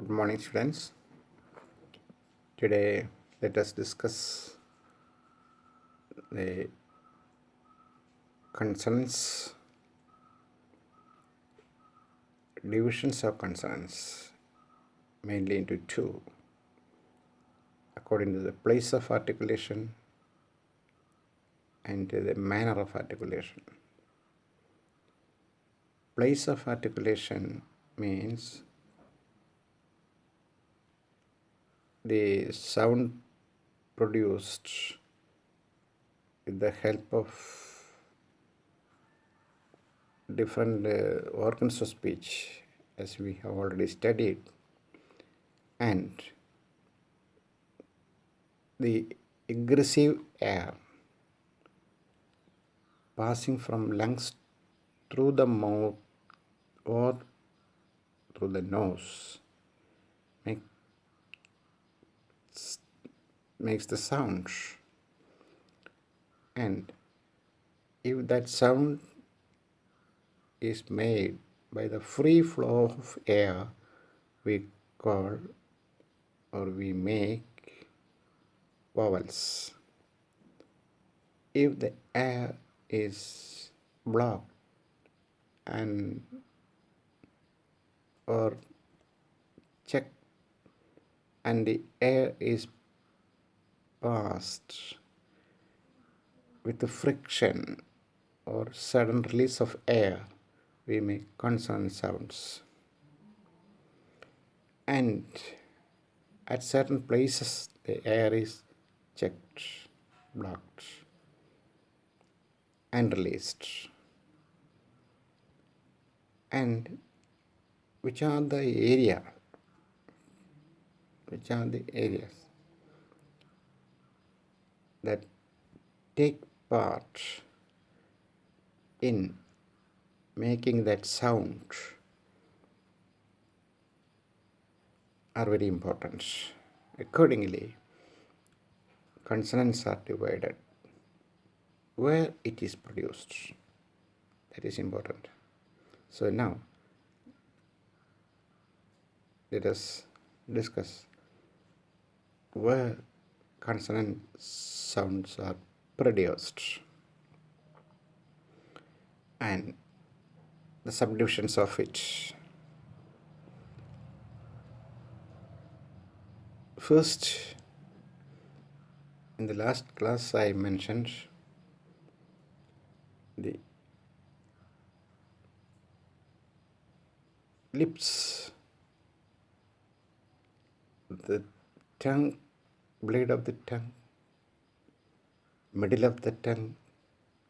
Good morning, students. Today, let us discuss the consonants, divisions of consonants, mainly into two, according to the place of articulation and to the manner of articulation. Place of articulation means the sound produced with the help of different organs of speech, as we have already studied, and the aggressive air passing from lungs through the mouth or through the nose makes the sound. And if that sound is made by the free flow of air, we call or we make vowels. If the air is blocked and or checked and the air is passed with the friction or sudden release of air, we make consonant sounds. And at certain places, the air is checked, blocked, and released. And which are the areas that take part in making that sound are very important. Accordingly, consonants are divided where it is produced. That is important. So now, let us discuss where consonant sounds are produced and the subdivisions of it. First, in the last class I mentioned the lips, the tongue, blade of the tongue, middle of the tongue,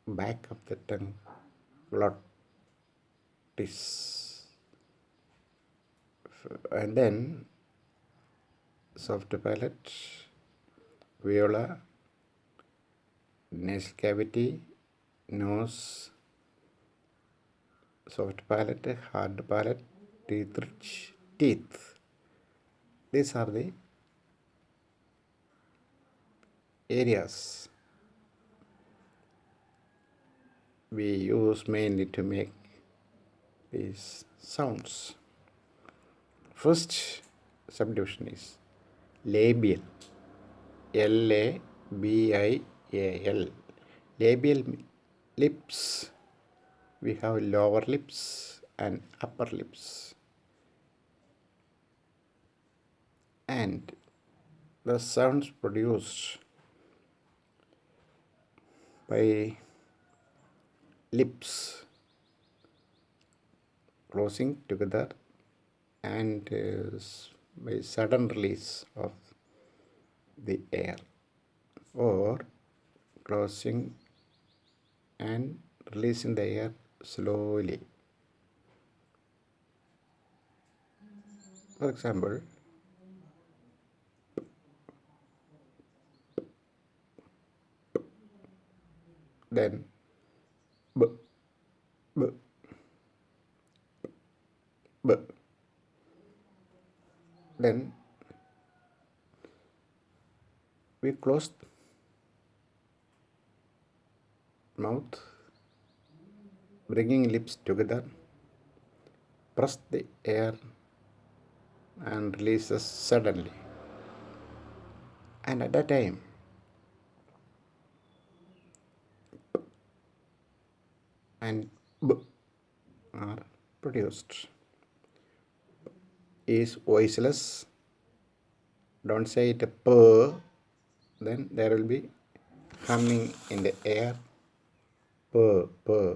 back of the tongue, glottis, and then soft palate, alveolar, nasal cavity, nose, soft palate, hard palate, teeth rich, teeth. These are the areas we use mainly to make these sounds. First subdivision is labial. Labial. Labial lips. We have lower lips and upper lips. And the sounds produced by lips closing together and by sudden release of the air, or closing and releasing the air slowly. For example, then b, b, b. Then we close mouth, bringing lips together, press the air and releases suddenly. And at that time, and b are produced. Is voiceless. Don't say it a p, then there will be humming in the air. P, p.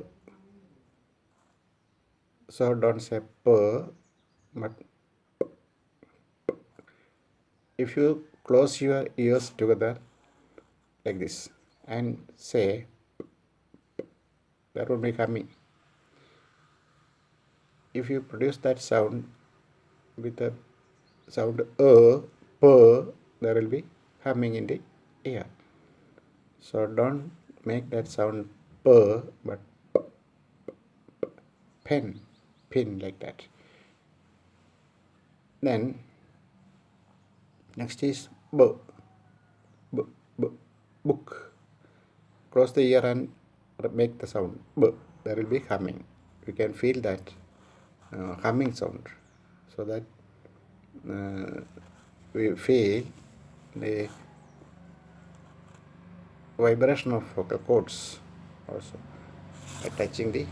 So don't say p, but if you close your ears together like this and say, there will be humming. If you produce that sound with the sound p, there will be humming in the ear. So don't make that sound p, but pen, pin like that. Then next is b, b, b, book. Close the ear and make the sound b. There will be humming. You can feel that humming sound, so that we feel the vibration of vocal cords also by touching the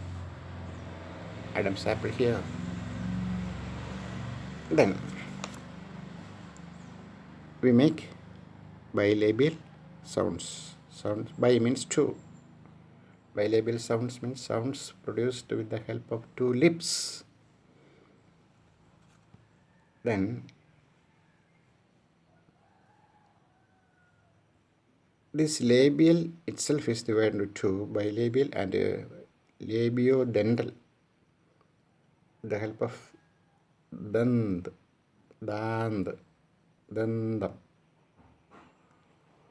Adam's apple here. Then we make bilabial sounds. Sounds bi means two. Bilabial sounds means sounds produced with the help of two lips. Then this labial itself is divided into two, bilabial and labiodental. The help of dand, dandam.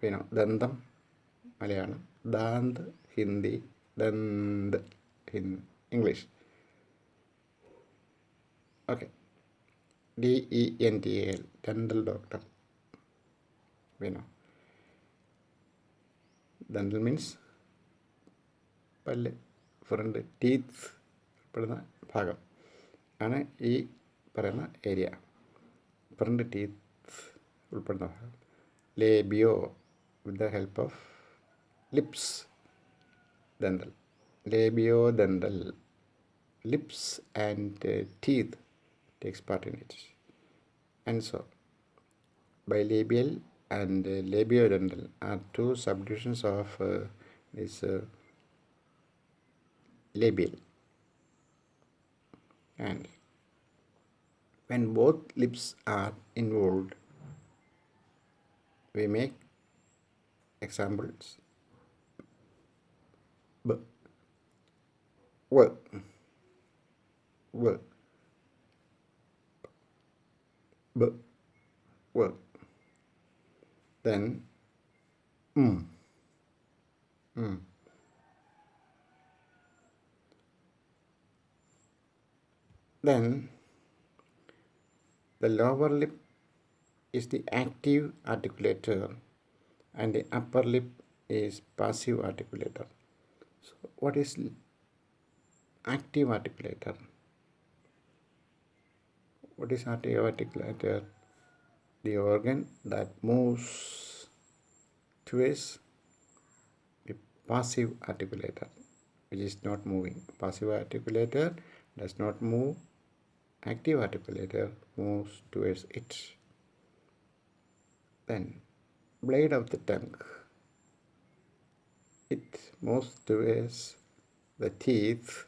You know, dandam, Malayalam, dand, Hindi, dand, in English. Okay. DENTAL, dental doctor. You know. Dental means പല്ല്, front, teeth ഉൾപ്പെടുന്ന ഭാഗം ആണ് ഈ പറയുന്ന area. Front teeth ഉൾപ്പെടുന്ന ഭാഗം. ലേബിയോ with the help of lips, dental. Labio dental, lips and teeth takes part in it. And so bilabial and labiodental are two subdivisions of this labial. And when both lips are involved, we make examples. B, w, w, b, w. Then Then the lower lip is the active articulator and the upper lip is passive articulator. So what is active articulator? What is active articulator? The organ that moves towards the passive articulator, which is not moving. Passive articulator does not move. Active articulator moves towards it. Then blade of the tongue, it moves towards the teeth,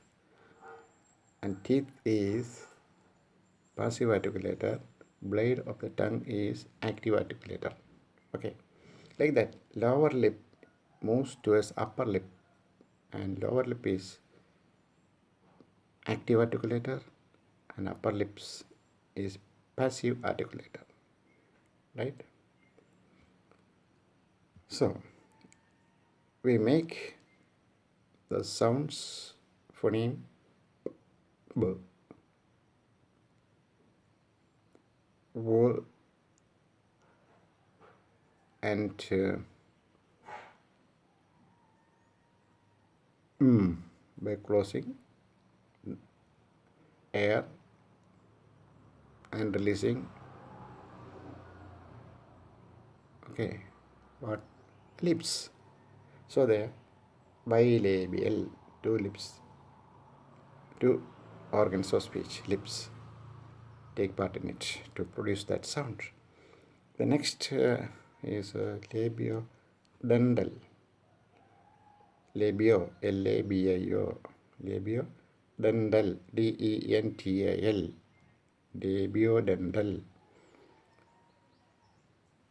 and teeth is passive articulator. Blade of the tongue is active articulator. Okay, like that. Lower lip moves towards upper lip, and lower lip is active articulator and upper lips is passive articulator, right? So we make the sounds phoneme b, w, and by closing air and releasing Okay, what? Lips. So there, bilabial, two lips, two organs of speech, lips, take part in it to produce that sound. The next is labiodental. Labio, L-A-B-I-O, labiodental, D-E-N-T-A-L, labiodental.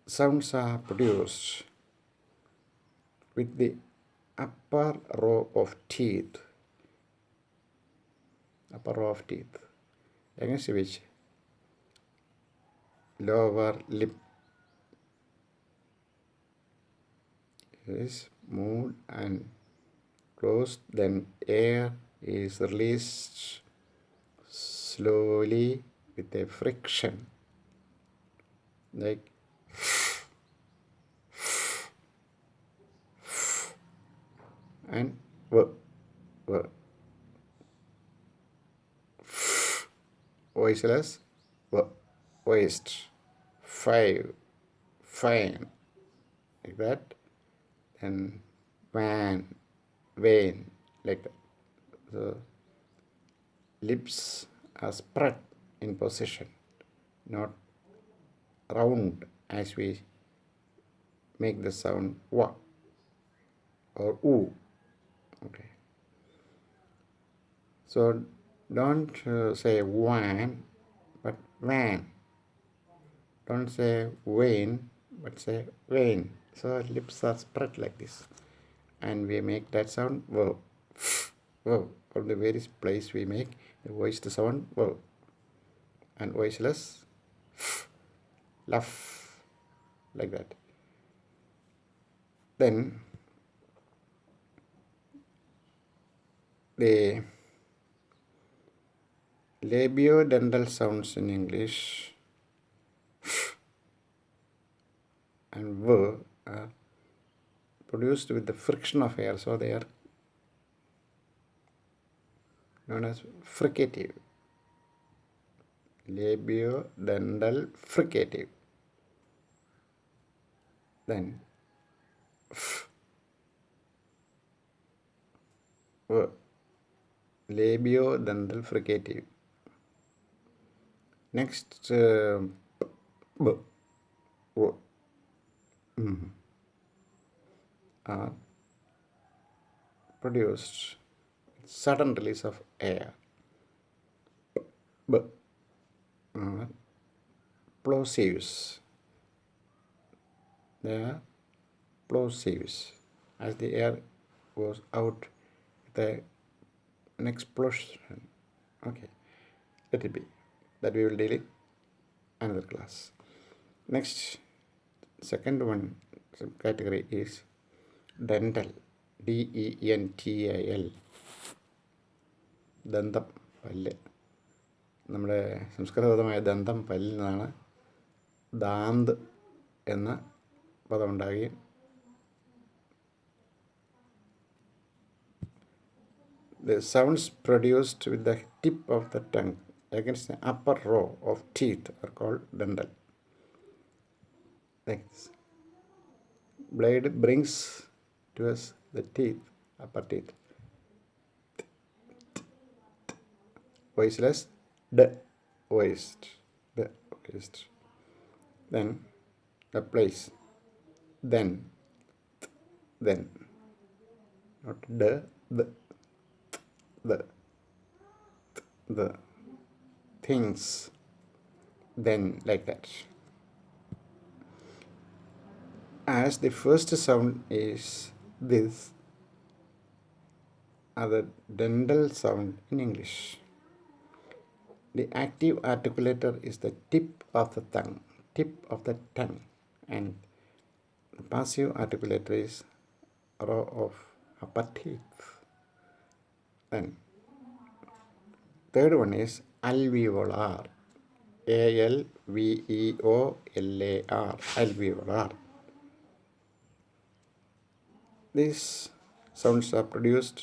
Sounds are produced with the upper row of teeth, against which lower lip is moved and closed, then air is released slowly with a friction, like and voiceless waist, fine, like that, and vein, like that. So lips are spread in position, not round as we make the sound wa or oo. Okay. So don't say wan, but van. Don't say vein, but say vein. So lips are spread like this, and we make that sound wow, wow. From the various place we make the voiced sound wow, and voiceless laugh, like that. Then the labiodental sounds in English and v are produced with the friction of air, so they are known as fricative. Labiodental fricative. Then labiodental fricative. Next, are produced sudden release of air. Plosives. They are plosives. As the air goes out with an explosion. Okay, let it be. That we will deal in another class. Next, second one category is dental. D-E-N-T-A-L. ദന്തം, പല്ല്. നമ്മുടെ സംസ്കൃതപദമായ ദന്തം പല്ലിൽ നിന്നാണ് ദാന്ത് എന്ന പദം ഉണ്ടാകുകയും the sounds produced with the tip of the tongue against the upper row of teeth are called dental. Next, blade brings to us the teeth, upper teeth. Voiceless, d, voiced, d, voiced. Then the place, then, not d, the things, then, like that. As the first sound is this, are the dental sound in English. The active articulator is the tip of the tongue, and the passive articulator is row of upper teeth. Then third one is alveolar, A-L-V-E-O-L-A-R, alveolar. These sounds are produced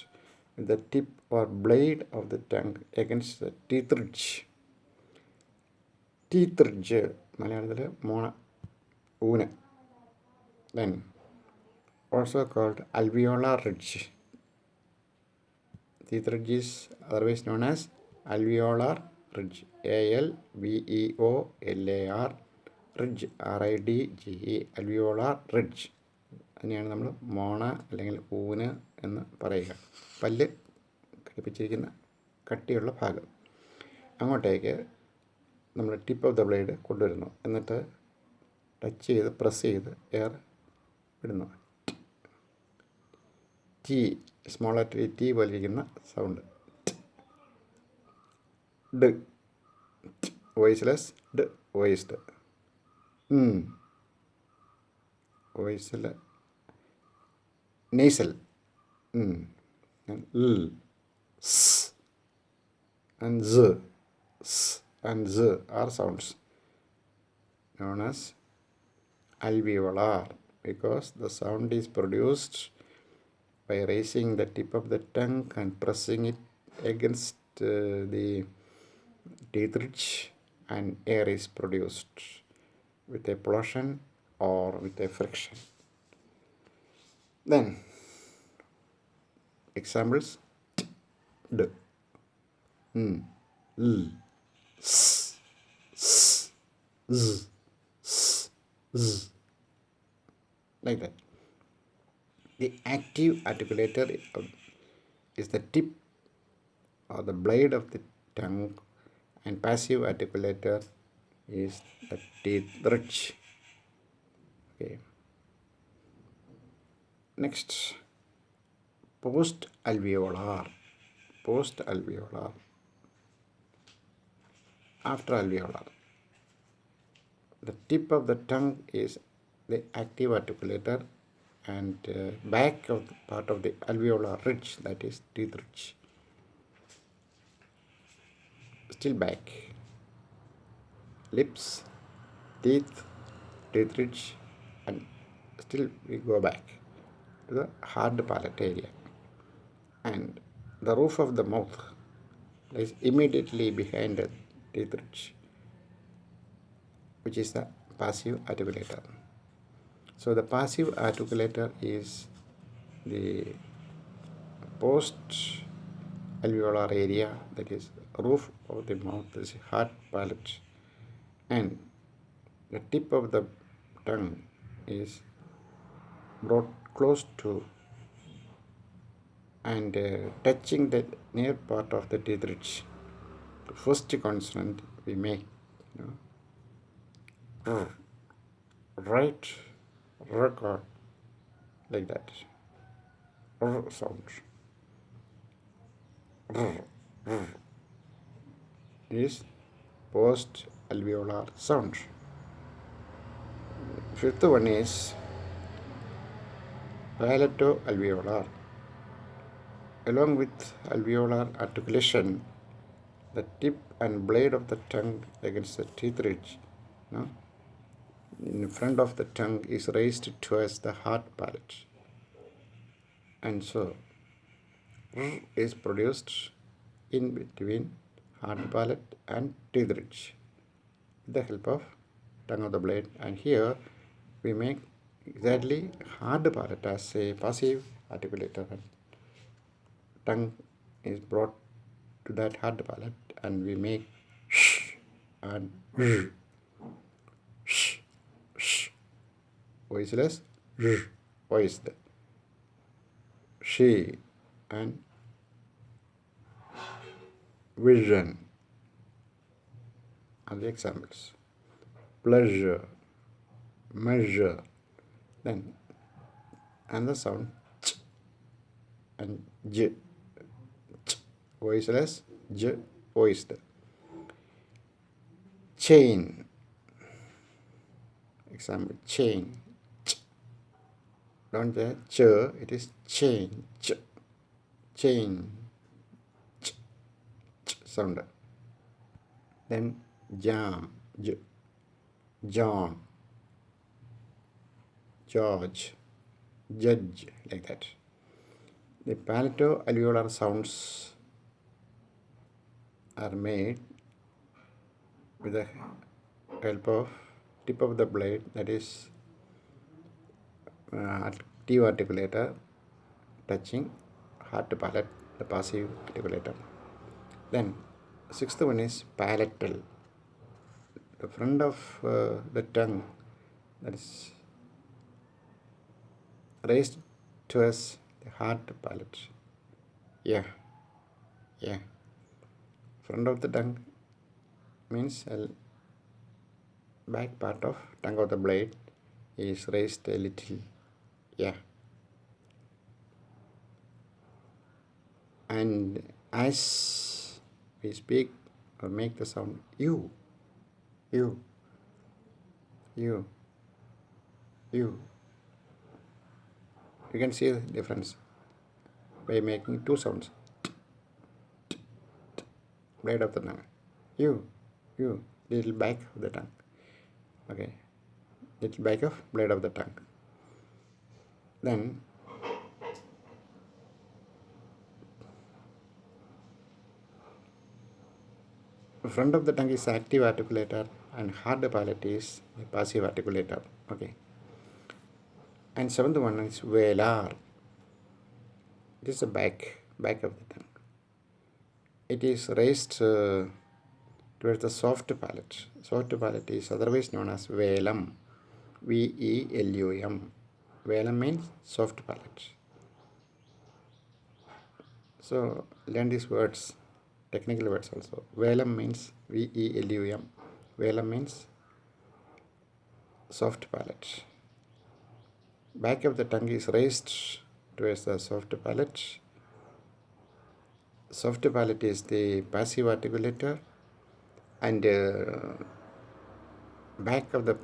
with the tip or blade of the tongue against the teeth ridge. Teeth ridge, മലയാളത്തിൽ മോണ ഊന്, Then also called alveolar ridge. Teeth ridge is otherwise known as alveolar ridge. ALVEOLAR ridge. RIDGE. alveolar ridge. അതിനെയാണ് നമ്മൾ മോണ അല്ലെങ്കിൽ ഊന് എന്ന് പറയുക. പല്ല് ഘടിപ്പിച്ചിരിക്കുന്ന കട്ടിയുള്ള ഭാഗം. അങ്ങോട്ടേക്ക് നമ്മൾ ടിപ്പ് ഓഫ് ദ ബ്ലേഡ് കൊണ്ടുവരുന്നു. എന്നിട്ട് ടച്ച് ചെയ്ത് പ്രസ് ചെയ്ത് എയർ വിടുന്നു. ടി, സ്മോൾ ലെറ്റർ ടി പോലെ ഇരിക്കുന്ന സൗണ്ട്. ഡ്, വോയിസ്ലെസ്. ഡ്, വോയിസ്ഡ്. വോയിസിൽ nasal. And l, s, and z. S and z are sounds known as alveolar because the sound is produced by raising the tip of the tongue and pressing it against the teeth ridge, and air is produced with a pulsion or with a friction. Then examples: d, l, s, s, z, s, z, like that. The active articulator is the tip or the blade of the tongue, and passive articulator is the teeth ridge. Okay. Next, post-alveolar. Post-alveolar. After alveolar. The tip of the tongue is the active articulator, and back of the part of the alveolar ridge, that is teeth ridge. Still back. Lips, teeth, teeth ridge, and still we go back to the hard palate area. And the roof of the mouth lies immediately behind the teeth ridge, which is the passive articulator. So the passive articulator is the post-alveolar area, that is roof of the mouth, is hard palate, and the tip of the tongue is brought close to and touching the near part of the teeth ridge. The first consonant we make, right record, like that. R sound. Is post alveolar sound. Fifth one is palato-alveolar. Along with alveolar articulation, the tip and blade of the tongue against the teeth ridge, in front of the tongue, is raised towards the hard palate, and so is produced in between hard palate and teeth ridge with the help of tongue of the blade. And here we make exactly hard palate as a passive articulator. Tongue is brought to that hard palate, and we make sh and sh, sh, voiceless, voiced, she, and vision are the examples. Pleasure, measure, then another sound ch and j, ch, voiceless, j, voiced. Chain, example, chain, ch. Don't say ch, it is chain, ch, chain, ch, ch sound. Then jam, j, John, George, judge, like that. The palato-alveolar sounds are made with the help of tip of the blade, that is active articulator touching hard palate, the passive articulator. Then sixth one is palatal. The front of the tongue that is raised towards the hard palate. Yeah. Front of the tongue means back part of tongue of the blade is raised a little. Yeah. And as we speak or make the sound you can see the difference by making two sounds. Blade of the tongue. You, little back of the tongue. Okay, little back of blade of the tongue. Then front of the tongue is active articulator and hard palate is a passive articulator. Okay. And seventh one is velar. This is the back of the tongue. It is raised towards the soft palate. Soft palate is otherwise known as velum. Velum. Velum means soft palate. So learn these words, technical words also. Velum means velum. Velum means soft palate. Back of the tongue is raised towards the soft palate. Soft palate is the passive articulator, and back of the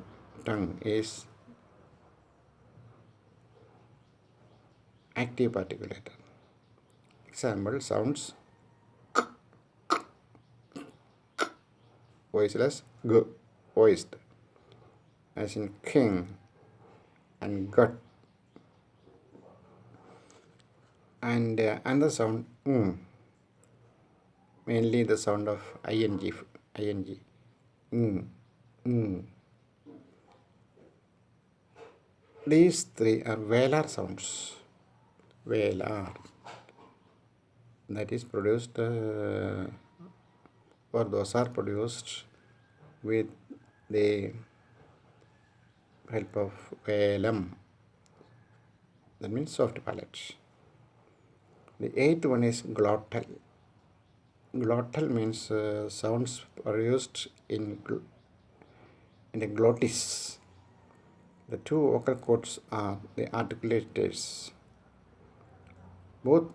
tongue is active articulator. Example sounds voiceless, g, voiced, as in king and gut. And another sound mainly the sound of ing. These three are velar sounds. Velar, that is produced or those are produced with the help of velum, that means soft palate. The eighth one is glottal. Glottal means sounds produced in the glottis. The two vocal cords are the articulators. Both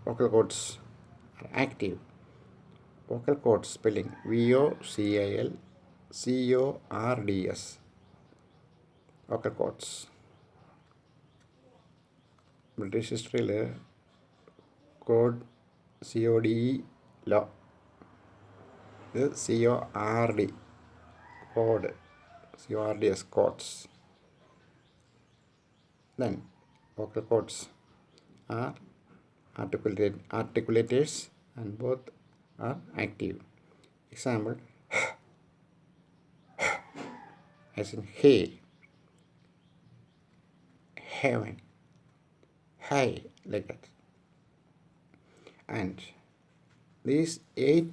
vocal cords are active. Vocal cords spelling VOCAL vocal cords. British history code CODE law. The CORD code, CORDS codes. Then vocal cords are articulators and both are active. Example, as in hey, heaven, high, like that. And these 8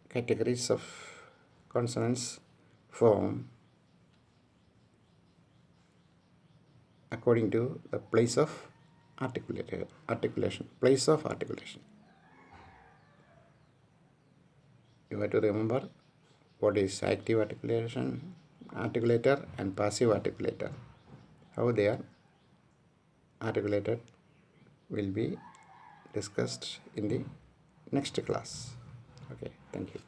categories of consonants form according to the place of articulation, place of articulation. You have to remember what is active articulator and passive articulator. How they are articulated will be discussed in the next class. Okay, thank you.